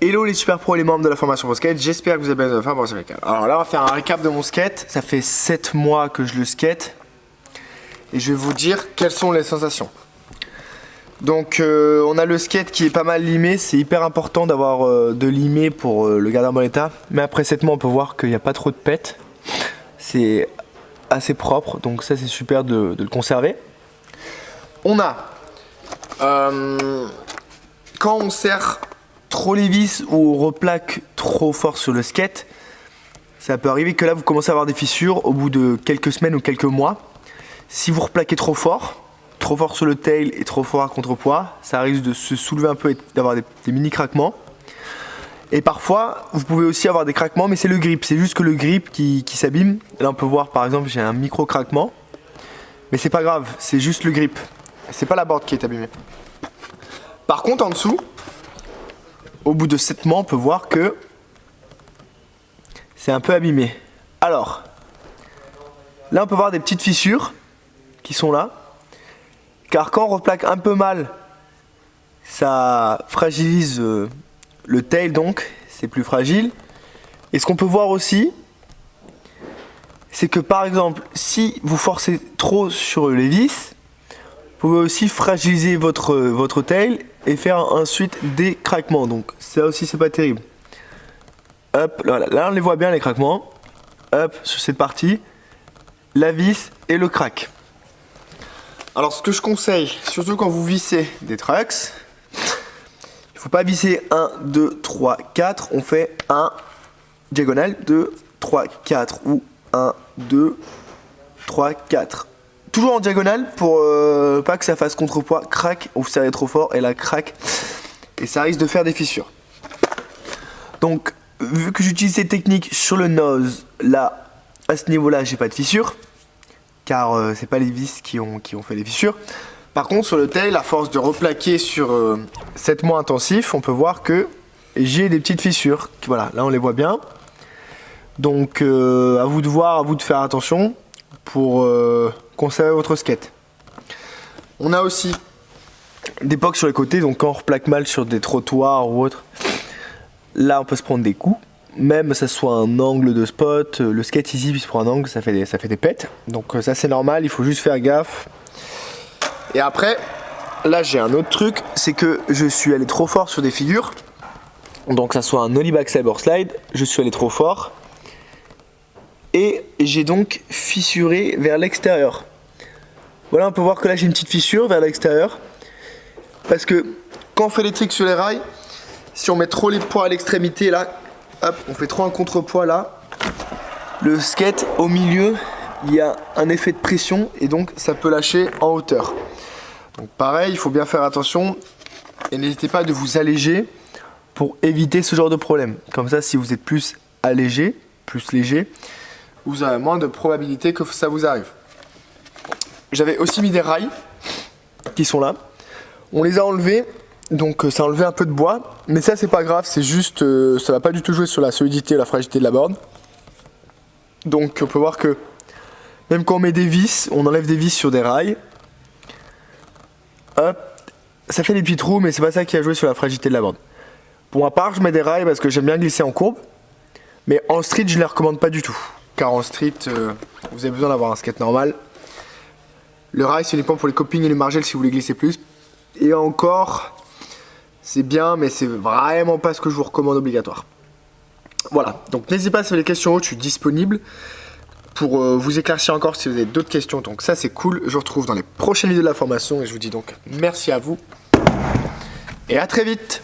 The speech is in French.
Hello les super pros et les membres de la formation Pro Skate, j'espère que vous avez bien de faire pour ce récap. Alors là on va faire un récap de mon skate, ça fait 7 mois que je le skate et je vais vous dire quelles sont les sensations. Donc on a le skate qui est pas mal limé, c'est hyper important d'avoir de limé pour le garder en bon état. Mais après 7 mois on peut voir qu'il n'y a pas trop de pète, c'est assez propre, donc ça c'est super de le conserver. On a, quand on serre trop les vis ou on replaque trop fort sur le skate, ça peut arriver que là vous commencez à avoir des fissures au bout de quelques semaines ou quelques mois. Si vous replaquez trop fort sur le tail et trop fort à contrepoids, ça risque de se soulever un peu et d'avoir des mini craquements. Et parfois vous pouvez aussi avoir des craquements, mais c'est le grip, c'est juste que le grip qui s'abîme. Là on peut voir par exemple j'ai un micro craquement, mais c'est pas grave, c'est juste le grip, c'est pas la board qui est abîmée. Par contre en dessous, au bout de 7 mois, on peut voir que c'est un peu abîmé. Alors, là on peut voir des petites fissures qui sont là. Car quand on replaque un peu mal, ça fragilise le tail, donc c'est plus fragile. Et ce qu'on peut voir aussi, c'est que par exemple, si vous forcez trop sur les vis, vous pouvez aussi fragiliser votre tail et faire ensuite des craquements. Donc ça aussi c'est pas terrible. Hop, là on les voit bien les craquements. Hop, sur cette partie, la vis et le crack. Alors ce que je conseille, surtout quand vous vissez des trucks, il faut pas visser 1, 2, 3, 4. On fait 1 diagonale, 2, 3, 4 ou 1, 2, 3, 4. Toujours en diagonale pour pas que ça fasse contrepoids, crack, ou vous serrez trop fort et là crack et ça risque de faire des fissures. Donc vu que j'utilise cette technique sur le nose, là à ce niveau là j'ai pas de fissure car c'est pas les vis qui ont fait les fissures. Par contre sur le tail, à force de replaquer sur 7 mois intensifs, on peut voir que j'ai des petites fissures. Voilà, là on les voit bien. Donc à vous de voir, à vous de faire attention pour conserver votre skate. On a aussi des pocs sur les côtés, donc quand on replaque mal sur des trottoirs ou autre, là on peut se prendre des coups. Même ça soit un angle de spot, le skate ici il se prend un angle, ça fait des pètes. Donc ça c'est normal, il faut juste faire gaffe. Et après, là j'ai un autre truc, c'est que je suis allé trop fort sur des figures. Donc ça soit un ollie backside or slide, je suis allé trop fort. Et j'ai donc fissuré vers l'extérieur. Voilà, on peut voir que là j'ai une petite fissure vers l'extérieur. Parce que quand on fait les tricks sur les rails, si on met trop les poids à l'extrémité là, hop, on fait trop un contrepoids là, le skate au milieu, il y a un effet de pression et donc ça peut lâcher en hauteur. Donc pareil, il faut bien faire attention et n'hésitez pas de vous alléger pour éviter ce genre de problème. Comme ça, si vous êtes plus allégé, plus léger, vous avez moins de probabilité que ça vous arrive. J'avais aussi mis des rails qui sont là. On les a enlevés, donc ça a enlevé un peu de bois. Mais ça c'est pas grave, c'est juste, ça va pas du tout jouer sur la solidité et la fragilité de la board. Donc on peut voir que même quand on met des vis, on enlève des vis sur des rails. Hop, ça fait des petits trous, mais c'est pas ça qui a joué sur la fragilité de la board. Pour ma part, je mets des rails parce que j'aime bien glisser en courbe. Mais en street, je les recommande pas du tout. Car en street, vous avez besoin d'avoir un skate normal. Le rail, c'est uniquement pour les copings et les margelles si vous voulez glisser plus. Et encore, c'est bien, mais c'est vraiment pas ce que je vous recommande obligatoire. Voilà, donc n'hésitez pas si vous avez des questions, je suis disponible pour vous éclaircir encore si vous avez d'autres questions. Donc ça, c'est cool. Je vous retrouve dans les prochaines vidéos de la formation et je vous dis donc merci à vous et à très vite.